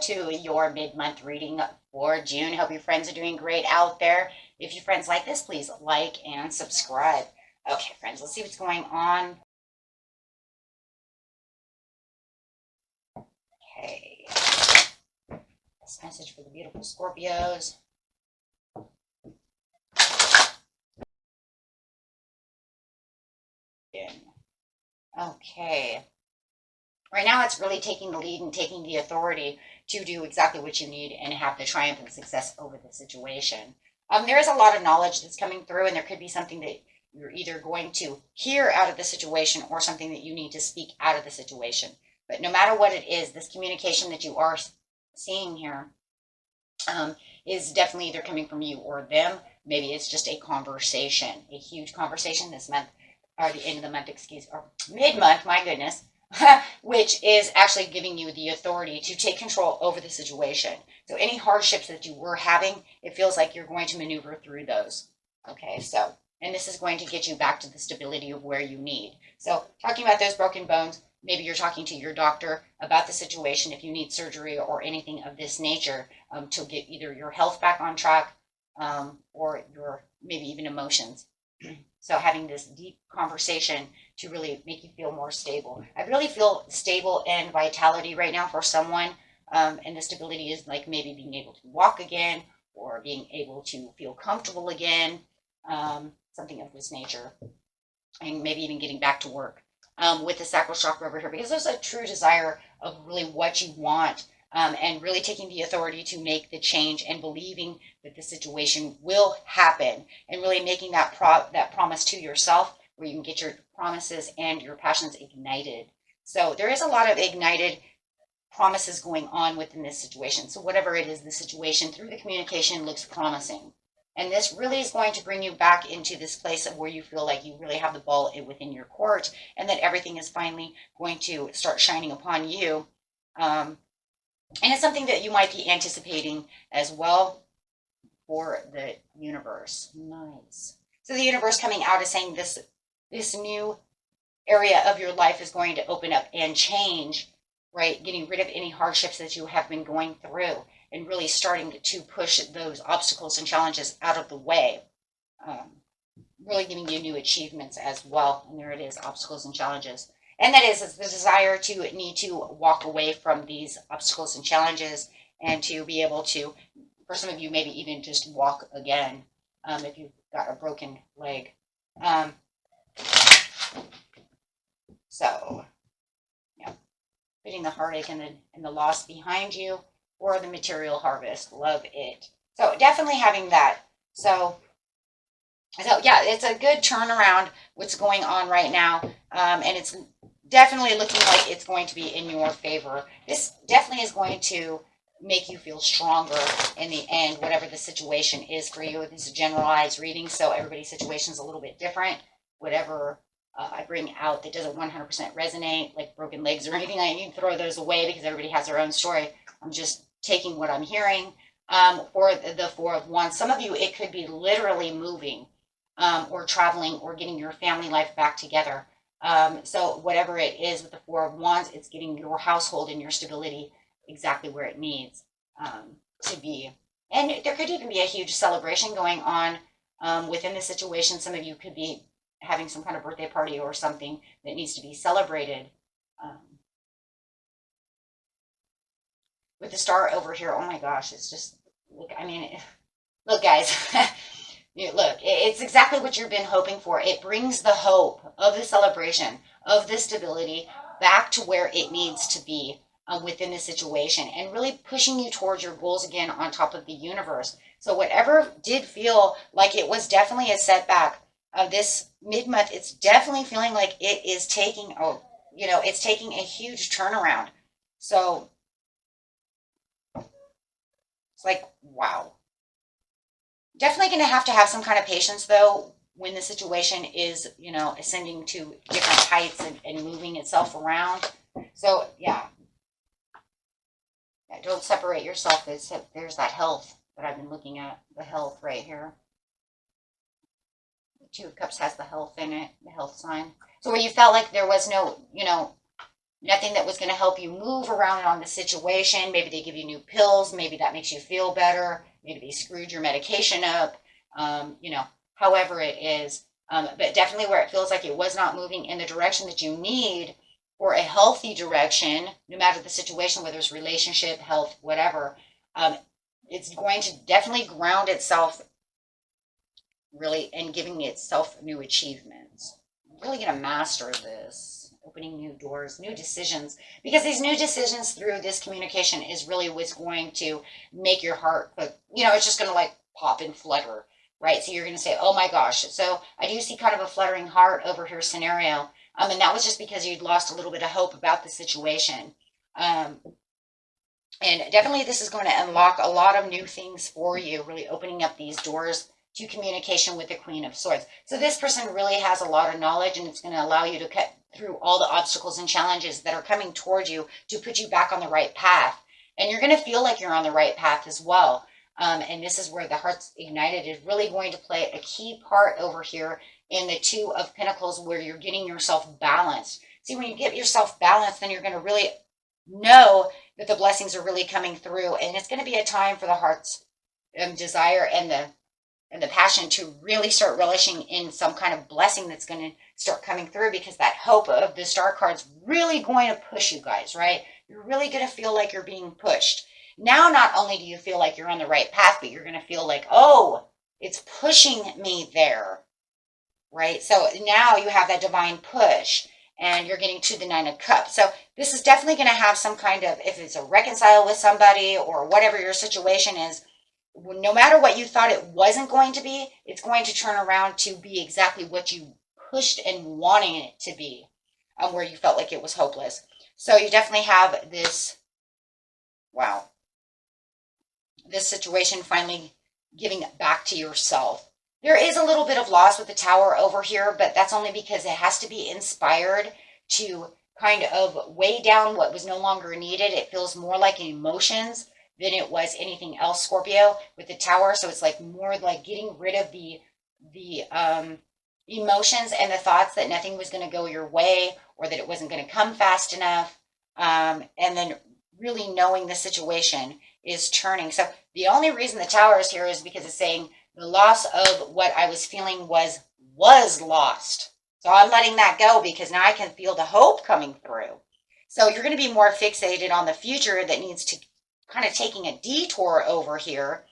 to your mid-month reading for June. Hope your friends are doing great out there. If your friends like this, please like and subscribe. Okay, friends, let's see what's going on. Okay. This message for the beautiful Scorpios. Okay. Right now, it's really taking the lead and taking the authority to do exactly what you need and have the triumph and success over the situation. There is a lot of knowledge that's coming through, and there could be something that you're either going to hear out of the situation or something that you need to speak out of the situation. But no matter what it is, this communication that you are seeing here is definitely either coming from you or them. Maybe it's just a conversation, a huge conversation this month, or the end of the month, or mid-month, my goodness. Which is actually giving you the authority to take control over the situation. So any hardships that you were having, it feels like you're going to maneuver through those. Okay, so, and this is going to get you back to the stability of where you need. So talking about those broken bones, maybe you're talking to your doctor about the situation if you need surgery or anything of this nature to get either your health back on track or your maybe even emotions. So having this deep conversation to really make you feel more stable. I really feel stable and vitality right now for someone. And the stability is like maybe being able to walk again or being able to feel comfortable again, something of this nature. And maybe even getting back to work with the sacral chakra over here, because there's a true desire of really what you want. And really taking the authority to make the change and believing that the situation will happen and really making that promise to yourself where you can get your promises and your passions ignited. So there is a lot of ignited promises going on within this situation. So whatever it is, the situation through the communication looks promising. And this really is going to bring you back into this place of where you feel like you really have the ball within your court and that everything is finally going to start shining upon you. And it's something that you might be anticipating as well for the universe. Nice. So the universe coming out is saying this new area of your life is going to open up and change, right? Getting rid of any hardships that you have been going through and really starting to push those obstacles and challenges out of the way. Really giving you new achievements as well. And there it is, obstacles and challenges. And that is the desire to need to walk away from these obstacles and challenges and to be able to, for some of you, maybe even just walk again if you've got a broken leg. So, yeah, putting the heartache and the loss behind you or the material harvest. Love it. So definitely having that. So yeah, it's a good turnaround what's going on right now. And it's definitely looking like it's going to be in your favor. This definitely is going to make you feel stronger in the end, whatever the situation is for you. This is a generalized reading, so everybody's situation is a little bit different. Whatever I bring out that doesn't 100% resonate, like broken legs or anything, I need to throw those away because everybody has their own story. I'm just taking what I'm hearing. For the Four of Wands, some of you, it could be literally moving or traveling or getting your family life back together. So whatever it is with the Four of Wands, it's getting your household and your stability exactly where it needs to be. And there could even be a huge celebration going on within the situation. Some of you could be having some kind of birthday party or something that needs to be celebrated. With the star over here, oh my gosh, it's just, look, I mean, look, guys. Look, it's exactly what you've been hoping for. It brings the hope of the celebration, of the stability back to where it needs to be within the situation and really pushing you towards your goals again on top of the universe. So whatever did feel like it was definitely a setback this mid-month, it's definitely feeling like it is taking, it's taking a huge turnaround. So it's like, wow. Definitely going to have some kind of patience, though, when the situation is, ascending to different heights and moving itself around. So, yeah, don't separate yourself. There's that health that I've been looking at, the health right here. The Two of Cups has the health in it, the health sign. So where you felt like there was no, Nothing that was going to help you move around on the situation. Maybe they give you new pills. Maybe that makes you feel better. Maybe they screwed your medication up. You know, however it is. But definitely where it feels like it was not moving in the direction that you need, or a healthy direction, no matter the situation, whether it's relationship, health, whatever. It's going to definitely ground itself really and giving itself new achievements. I'm really going to master this, opening new doors, new decisions, because these new decisions through this communication is really what's going to make your heart, you know, it's just going to like pop and flutter, right? So you're going to say, oh my gosh. So I do see kind of a fluttering heart over here scenario. And that was just because you'd lost a little bit of hope about the situation. And definitely this is going to unlock a lot of new things for you, really opening up these doors to communication with the Queen of Swords. So this person really has a lot of knowledge, and it's going to allow you to cut through all the obstacles and challenges that are coming toward you to put you back on the right path. And you're going to feel like you're on the right path as well. And this is where the Hearts Ignited is really going to play a key part over here in the Two of Pentacles, where you're getting yourself balanced. See, when you get yourself balanced, then you're going to really know that the blessings are really coming through, and it's going to be a time for the heart's desire and the passion to really start relishing in some kind of blessing that's going to start coming through, because that hope of the Star card's really going to push you guys, right? You're really going to feel like you're being pushed. Now, not only do you feel like you're on the right path, but you're going to feel like, oh, it's pushing me there, right? So now you have that divine push, and you're getting to the Nine of Cups. So this is definitely going to have some kind of, if it's a reconcile with somebody or whatever your situation is, no matter what you thought it wasn't going to be, it's going to turn around to be exactly what you pushed and wanting it to be, where you felt like it was hopeless. So you definitely have this, wow, this situation finally giving it back to yourself. There is a little bit of loss with the Tower over here, but that's only because it has to be inspired to kind of weigh down what was no longer needed. It feels more like emotions than it was anything else, Scorpio, with the Tower. So it's like more like getting rid of the emotions and the thoughts that nothing was going to go your way, or that it wasn't going to come fast enough. And then really knowing the situation is turning. So the only reason the Tower is here is because it's saying the loss of what I was feeling was lost. So I'm letting that go, because now I can feel the hope coming through. So you're going to be more fixated on the future that needs to kind of taking a detour over here,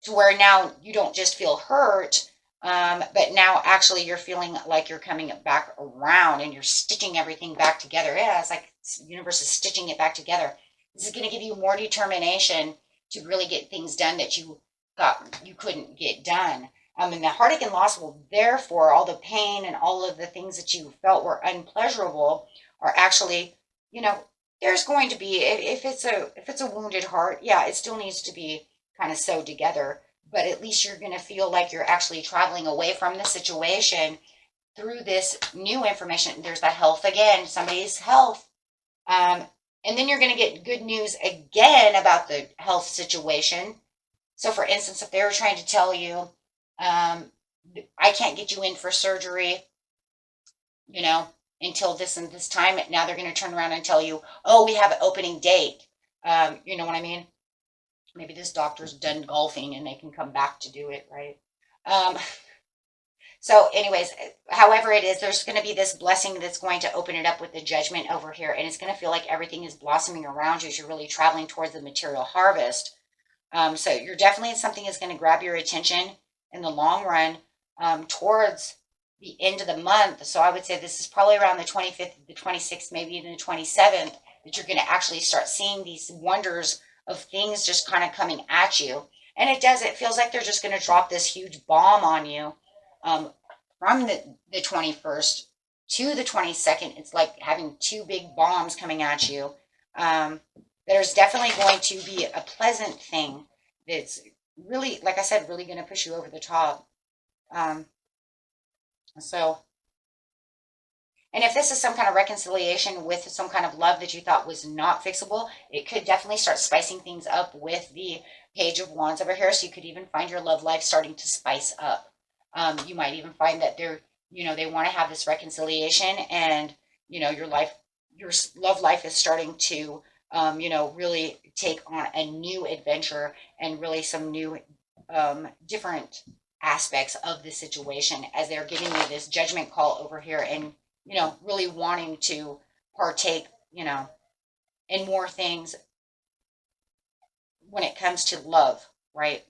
to where now you don't just feel hurt, but now actually you're feeling like you're coming back around and you're stitching everything back together. Yeah, it's like the universe is stitching it back together. This is going to give you more determination to really get things done that you thought you couldn't get done. And the heartache and loss will, therefore, all the pain and all of the things that you felt were unpleasurable are actually, you know, there's going to be, if it's a wounded heart, yeah, it still needs to be kind of sewed together, but at least you're going to feel like you're actually traveling away from the situation through this new information. There's the health again, somebody's health. And then you're going to get good news again about the health situation. So for instance, if they were trying to tell you, I can't get you in for surgery, you know, until this and this time, now they're going to turn around and tell you, oh, we have an opening date. You know what I mean? Maybe this doctor's done golfing and they can come back to do it, right? So anyways, however it is, there's going to be this blessing that's going to open it up with the Judgment over here. And it's going to feel like everything is blossoming around you as you're really traveling towards the material harvest. So you're definitely, something is going to grab your attention in the long run, towards the end of the month. So I would say this is probably around the 25th, the 26th, maybe even the 27th, that you're going to actually start seeing these wonders of things just kind of coming at you. And it does, it feels like they're just going to drop this huge bomb on you, from the 21st to the 22nd. It's like having two big bombs coming at you. There's definitely going to be a pleasant thing that's really, like I said, really going to push you over the top. And if this is some kind of reconciliation with some kind of love that you thought was not fixable, it could definitely start spicing things up with the Page of Wands over here. So you could even find your love life starting to spice up. You might even find that they're, you know, they want to have this reconciliation, and, you know, your life, your love life is starting to, really take on a new adventure and really some new, different aspects of the situation as they're giving you this judgment call over here and, really wanting to partake, in more things when it comes to love, right?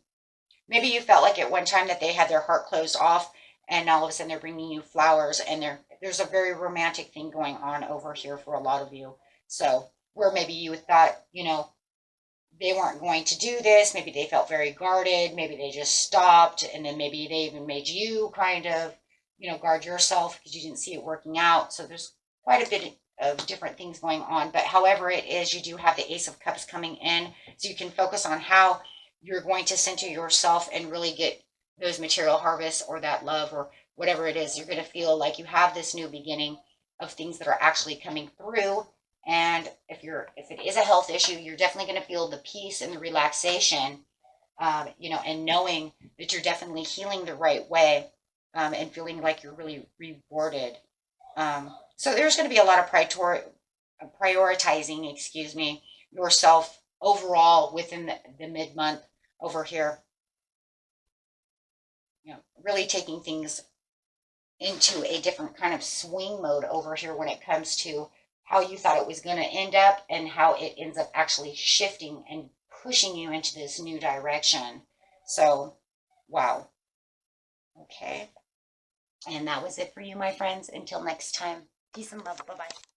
Maybe you felt like at one time that they had their heart closed off, and all of a sudden they're bringing you flowers, and there's a very romantic thing going on over here for a lot of you. So where maybe you thought, they weren't going to do this, maybe they felt very guarded, maybe they just stopped, and then maybe they even made you kind of, guard yourself because you didn't see it working out. So there's quite a bit of different things going on. But however it is, you do have the Ace of Cups coming in, so you can focus on how you're going to center yourself and really get those material harvests or that love or whatever it is. You're going to feel like you have this new beginning of things that are actually coming through. And if it is a health issue, you're definitely going to feel the peace and the relaxation, and knowing that you're definitely healing the right way, and feeling like you're really rewarded. So there's going to be a lot of prioritizing, excuse me, yourself overall within the mid-month over here. Really taking things into a different kind of swing mode over here when it comes to how you thought it was going to end up and how it ends up actually shifting and pushing you into this new direction. So, wow. Okay. And that was it for you, my friends. Until next time, peace and love. Bye bye.